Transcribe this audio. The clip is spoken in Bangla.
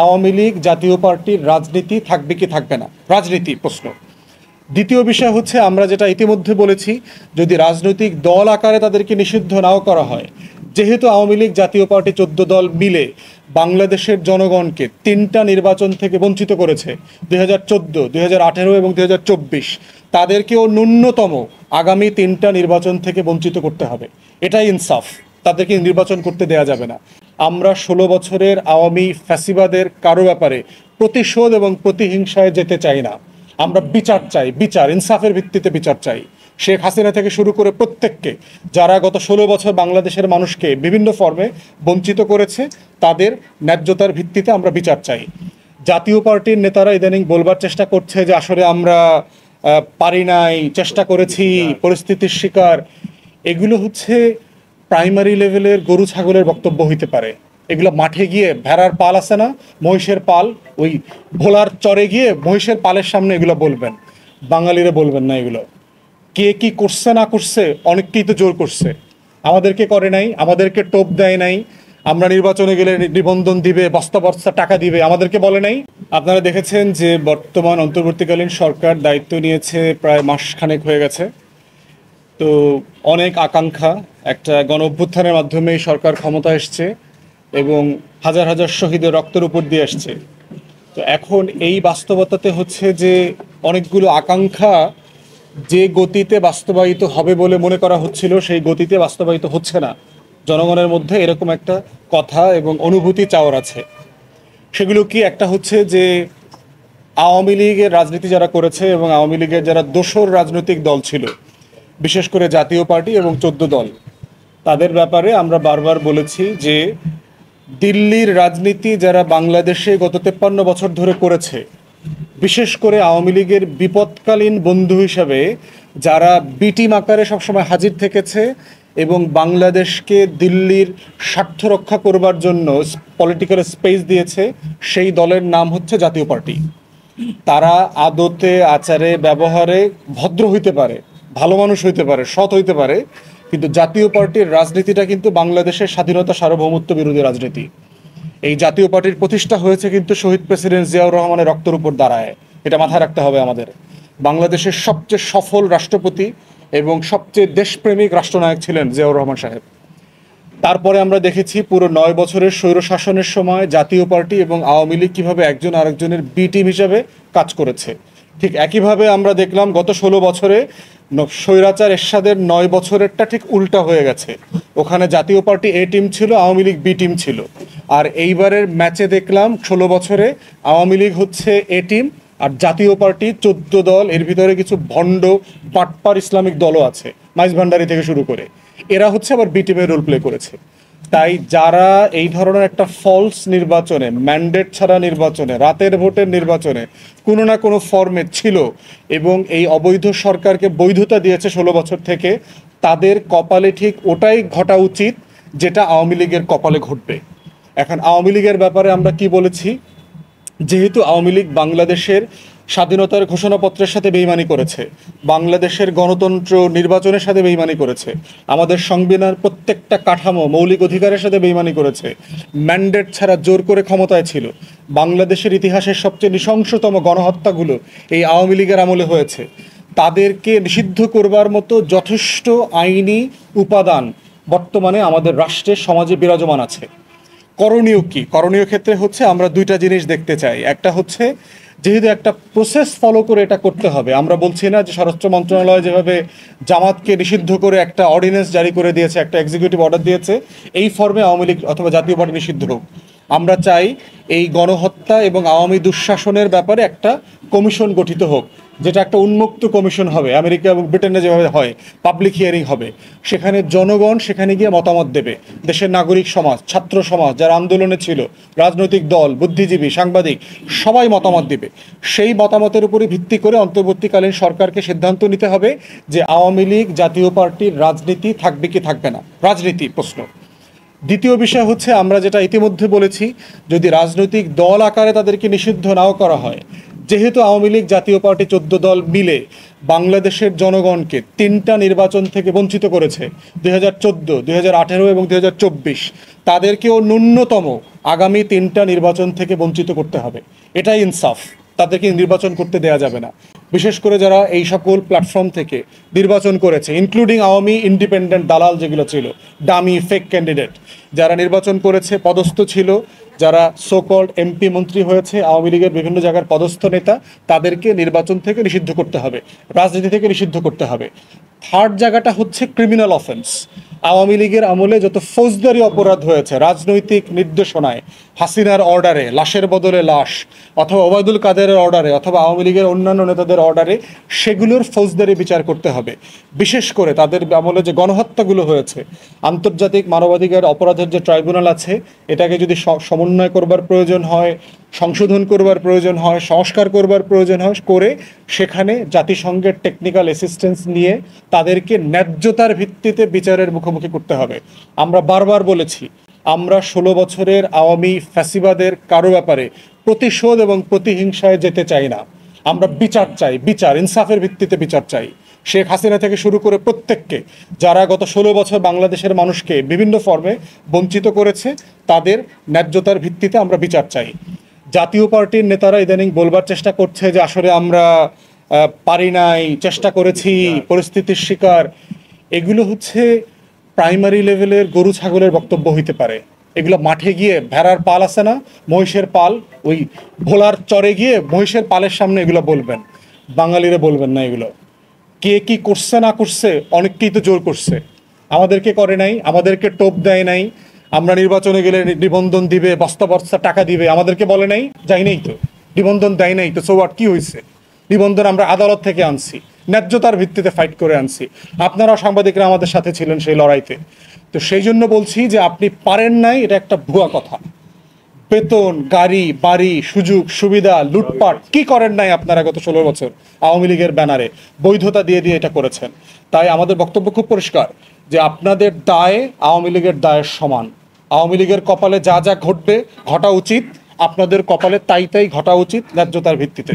আওয়ামী লীগ জাতীয় পার্টির রাজনীতি থাকবে কি থাকবে না, রাজনীতি প্রশ্ন। দ্বিতীয় বিষয় হচ্ছে আমরা যেটা ইতিমধ্যে বলেছি, যদি রাজনৈতিক দল আকারে তাদেরকে নিষিদ্ধ নাও করা হয়, যেহেতু আওয়ামী লীগ জাতীয় পার্টি 14 দল মিলে বাংলাদেশের জনগণকে 3টা নির্বাচন থেকে বঞ্চিত করেছে, 2014, 2018 এবং 2024, তাদেরকেও ন্যূনতম আগামী 3টা নির্বাচন থেকে বঞ্চিত করতে হবে। এটাই ইনসাফ, তাদেরকে নির্বাচন করতে দেয়া যাবে না। আমরা 16 বছরের আওয়ামী ফ্যাসিবাদের কারো ব্যাপারে প্রতিশোধ এবং প্রতিহিংসায় যেতে চাই না। আমরা বিচার চাই, বিচার, ইনসাফের ভিত্তিতে বিচার চাই। শেখ হাসিনা থেকে শুরু করে প্রত্যেককে, যারা গত 16 বছর বাংলাদেশের মানুষকে বিভিন্ন ফর্মে বঞ্চিত করেছে, তাদের ন্যায্যতার ভিত্তিতে আমরা বিচার চাই। জাতীয় পার্টির নেতারা ইদানিং বলবার চেষ্টা করছে যে আসলে আমরা পারি নাই, চেষ্টা করেছি, পরিস্থিতির শিকার। এগুলো হচ্ছে প্রাইমারি লেভেলের গরু ছাগলের বক্তব্য হইতে পারে। এগুলো মাঠে গিয়ে ভেড়ার পাল আছে না, মহিষের পাল, ওই ভোলার চরে গিয়ে মহিষের পালের সামনে এগুলো বলবেন, বাঙালিরা বলবেন না। এগুলো কে কি করছে না করছে, অনেককেই তো জোর করছে, আমাদেরকে করে নাই, আমাদেরকে টোপ দেয় নাই। আমরা নির্বাচনে গেলে নিবন্ধন দিবে, বস্তা বস্তা টাকা দিবে, আমাদেরকে বলে নাই। আপনারা দেখেছেন যে বর্তমান অন্তর্বর্তীকালীন সরকার দায়িত্ব নিয়েছে প্রায় মাসখানেক হয়ে গেছে। তো অনেক আকাঙ্ক্ষা, একটা গণ অভ্যুত্থানের মাধ্যমে সরকার ক্ষমতা এসছে এবং হাজার হাজার শহীদের রক্তের উপর দিয়ে আসছে। তো এখন এই বাস্তবতাতে হচ্ছে যে অনেকগুলো আকাঙ্ক্ষা যে গতিতে বাস্তবায়িত হবে বলে মনে করা হচ্ছিল, সেই গতিতে বাস্তবায়িত হচ্ছে না। জনগণের মধ্যে এরকম একটা কথা এবং অনুভূতি চাওয়ার আছে। সেগুলো কি? একটা হচ্ছে যে আওয়ামী লীগের রাজনীতি যারা করেছে এবং আওয়ামী লীগের যারা দোসর রাজনৈতিক দল ছিল, বিশেষ করে জাতীয় পার্টি এবং 14 দল, তাদের ব্যাপারে আমরা বারবার বলেছি যে দিল্লির রাজনীতি যারা বাংলাদেশে গত 53 বছর ধরে করেছে, বিশেষ করে আওয়ামী লীগের বিপদকালীন বন্ধু হিসাবে যারা বি টিম আকারে সবসময় হাজির থেকেছে এবং বাংলাদেশকে দিল্লির স্বার্থ রক্ষা করবার জন্য পলিটিক্যাল স্পেস দিয়েছে, সেই দলের নাম হচ্ছে জাতীয় পার্টি। তারা আদতে, আচারে, ব্যবহারে ভদ্র হইতে পারে, ভালো মানুষ হইতে পারে, সৎ হইতে পারে, কিন্তু জাতীয় পার্টির রাজনীতিটা কিন্তু বাংলাদেশের স্বাধীনতা সার্বভৌমত্ব বিরোধী রাজনীতি। এই জাতীয় পার্টির প্রতিষ্ঠা হয়েছে কিন্তু শহীদ প্রেসিডেন্ট জিয়াউর রহমানের রক্তের উপর দাঁড়ায়। এটা মাথায় রাখতে হবে আমাদের। বাংলাদেশের সবচেয়ে সফল রাষ্ট্রপতি এবং সবচেয়ে দেশপ্রেমিক রাষ্ট্রনায়ক ছিলেন জিয়াউর রহমান সাহেব। তারপরে আমরা দেখেছি পুরো 9 বছরের স্বৈরশাসনের সময় জাতীয় পার্টি এবং আওয়ামী লীগ কীভাবে একজন আরেকজনের বি টিম হিসাবে কাজ করেছে। ঠিক একইভাবে আমরা দেখলাম গত 16 বছরে স্বৈরাচার এরশাদের 9 বছরেরটা ঠিক উল্টা হয়ে গেছে। ওখানে জাতীয় পার্টি এ টিম ছিল, আওয়ামী লীগ বি টিম ছিল। আর এইবারের ম্যাচে দেখলাম 16 বছরে আওয়ামী লীগ হচ্ছে এ টিম আর জাতীয় পার্টি 14 দল, এর ভিতরে কিছু ভণ্ড পাটপার ইসলামিক দলও আছে, মাইজ ভান্ডারি থেকে শুরু করে, এরা হচ্ছে আবার বি টিমের রোল প্লে করেছে। তাই যারা এই ধরনের একটা ফলস নির্বাচনে, ম্যান্ডেট ছাড়া নির্বাচনে, রাতের ভোটের নির্বাচনে কোনো না কোনো ফর্মে ছিল এবং এই অবৈধ সরকারকে বৈধতা দিয়েছে 16 বছর থেকে, তাদের কপালে ঠিক ওটাই ঘটা উচিত যেটা আওয়ামী লীগের কপালে ঘটবে। এখন আওয়ামী লীগের ব্যাপারে আমরা কি বলেছি? যেহেতু আওয়ামী লীগ বাংলাদেশের স্বাধীনতার ঘোষণাপত্রের সাথে বেইমানি করেছে, বাংলাদেশের গণতন্ত্র নির্বাচনের সাথে বেইমানি করেছে, আমাদের সংবিধান প্রত্যেকটা কাঠামো মৌলিক অধিকারের সাথে বেইমানি করেছে, ম্যান্ডেট ছাড়া জোর করে ক্ষমতায় ছিল, বাংলাদেশের ইতিহাসের সবচেয়ে নৃশংসতম গণহত্যাগুলো এই আওয়ামী লীগের আমলে হয়েছে, তাদেরকে নিষিদ্ধ করবার মতো যথেষ্ট আইনি উপাদান বর্তমানে আমাদের রাষ্ট্রের সমাজে বিরাজমান আছে। করণীয় কি? করণীয় ক্ষেত্রে হচ্ছে আমরা দুইটা জিনিস দেখতে চাই। একটা হচ্ছে যেহেতু একটা প্রসেস ফলো করে এটা করতে হবে, আমরা বলছি না যে স্বরাষ্ট্র মন্ত্রণালয় যেভাবে জামাতকে নিষিদ্ধ করে একটা অর্ডিন্যান্স জারি করে দিয়েছে, একটা এক্সিকিউটিভ অর্ডার দিয়েছে, এই ফর্মে আওয়ামী লীগ অথবা জাতীয় পার্টি নিষিদ্ধ হোক। আমরা চাই এই গণহত্যা এবং আওয়ামী দুঃশাসনের ব্যাপারে একটা কমিশন গঠিত হোক, যেটা একটা উন্মুক্ত কমিশন হবে, আমেরিকা এবং ব্রিটেনে যেভাবে হয়, পাবলিক হিয়ারিং হবে, সেখানে জনগণ সেখানে গিয়ে মতামত দেবে, দেশের নাগরিক সমাজ, ছাত্র সমাজ, যারা আন্দোলনে ছিল, রাজনৈতিক দল, বুদ্ধিজীবী, সাংবাদিক, সবাই মতামত দিবে। সেই মতামতের উপরে ভিত্তি করে অন্তর্বর্তীকালীন সরকারকে সিদ্ধান্ত নিতে হবে যে আওয়ামী লীগ জাতীয় পার্টির রাজনীতি থাকবে কি থাকবে না, রাজনীতি প্রশ্ন। দ্বিতীয় বিষয় হচ্ছে আমরা যেটা ইতিমধ্যে বলেছি, যদি রাজনৈতিক দল আকারে তাদেরকে নিষিদ্ধ নাও করা হয়, যেহেতু আওয়ামী লীগ জাতীয় পার্টি 14 দল মিলে বাংলাদেশের জনগণকে 3টা নির্বাচন থেকে বঞ্চিত করেছে, 2014, 2018 এবং 2024, তাদেরকেও ন্যূনতম আগামী 3টা নির্বাচন থেকে বঞ্চিত করতে হবে। এটাই ইনসাফ। তাদেরকে নির্বাচন করতে দেয়া যাবে না। বিশেষ করে যারা এই সকল প্ল্যাটফর্ম থেকে নির্বাচন করেছে, ইনক্লুডিং আওয়ামী ইন্ডিপেন্ডেন্ট দালাল যেগুলো ছিল, ডামি ফেক ক্যান্ডিডেট যারা নির্বাচন করেছে, পদস্থ ছিল, যারা সোকল্ড এমপি মন্ত্রী হয়েছে, আওয়ামী লীগের বিভিন্ন জায়গার পদস্থ নেতা, তাদেরকে নির্বাচন থেকে নিষিদ্ধ করতে হবে, রাজনীতি থেকে নিষিদ্ধ করতে হবে। থার্ড জায়গাটা হচ্ছে ক্রিমিনাল অফেন্স। আওয়ামী লীগের আমলে যত ফৌজদারি অপরাধ হয়েছে রাজনৈতিক নির্দেশনায়, হাসিনার অর্ডারে, লাশের বদলে লাশ, অথবা ওবায়দুল কাদেরের অর্ডারে, অথবা আওয়ামী লীগের অন্যান্য নেতাদের অর্ডারে, সেগুলোর ফৌজদারি বিচার করতে হবে। বিশেষ করে তাদের আমলে যে গণহত্যাগুলো হয়েছে, আন্তর্জাতিক মানবাধিকার অপরাধের যে ট্রাইব্যুনাল আছে, এটাকে যদি সমন্বয় করবার প্রয়োজন হয়, সংশোধন করবার প্রয়োজন হয়, সংস্কার করবার প্রয়োজন হয়, করে সেখানে জাতিসংঘের টেকনিক্যাল অ্যাসিস্ট্যান্স নিয়ে তাদেরকে ন্যায্যতার ভিত্তিতে বিচারের মুখোমুখি করতে হবে। আমরা বারবার বলেছি, আমরা 16 বছরের আওয়ামী ফ্যাসিবাদের কারো ব্যাপারে প্রতিশোধ এবং প্রতিহিংসায় যেতে চাই না। আমরা বিচার চাই, বিচার, ইনসাফের ভিত্তিতে বিচার চাই। শেখ হাসিনা থেকে শুরু করে প্রত্যেককে, যারা গত 16 বছর বাংলাদেশের মানুষকে বিভিন্ন ফর্মে বঞ্চিত করেছে, তাদের ন্যায্যতার ভিত্তিতে আমরা বিচার চাই। জাতীয় পার্টির নেতারা ইদানিং বলবার চেষ্টা করছে যে আসলে আমরা পারি নাই, চেষ্টা করেছি, পরিস্থিতির শিকার। এগুলো হচ্ছে প্রাইমারি লেভেলের গরু ছাগলের বক্তব্য হইতে পারে। এগুলো মাঠে গিয়ে ভেড়ার পাল আছে না, মহিষের পাল, ওই ভোলার চরে গিয়ে মহিষের পালের সামনে এগুলো বলবেন, বাঙালিরা বলবেন না। এগুলো কে কি করছে না করছে, অনেককেই তো জোর করছে। আমাদেরকে করে নাই, আমাদেরকে টোপ দেয় নাই। আমরা নির্বাচনে গেলে নিবন্ধন দিবে, বস্তা বস্তা টাকা দিবে, আমাদেরকে বলে নাই, যাই নাই তো, নিবন্ধন দেয় নাই তো, সো হোয়াট, কি হয়েছে? নিবন্ধন আমরা আদালত থেকে আনছি, ন্যায্যতার ভিত্তিতে ফাইট করে আনছি। আপনারাও সাংবাদিকরা আমাদের সাথে ছিলেন সেই লড়াইতে। তো সেই জন্য বলছি যে আপনি পারেন নাই, এটা একটা ভুয়া কথা। বেতন, গাড়ি, বাড়ি, সুযোগ সুবিধা, লুটপাট কি করেন নাই আপনারা গত 16 বছর আওয়ামী লীগের ব্যানারে বৈধতা দিয়ে দিয়ে এটা করেছেন। তাই আমাদের বক্তব্য খুব পরিষ্কার যে আপনাদের দায় আওয়ামী লীগের দায়ের সমান। আওয়ামী লীগের কপালে যা যা ঘটবে, ঘটা উচিত, আপনাদের কপালে তাই তাই ঘটা উচিত, ন্যায্যতার ভিত্তিতে।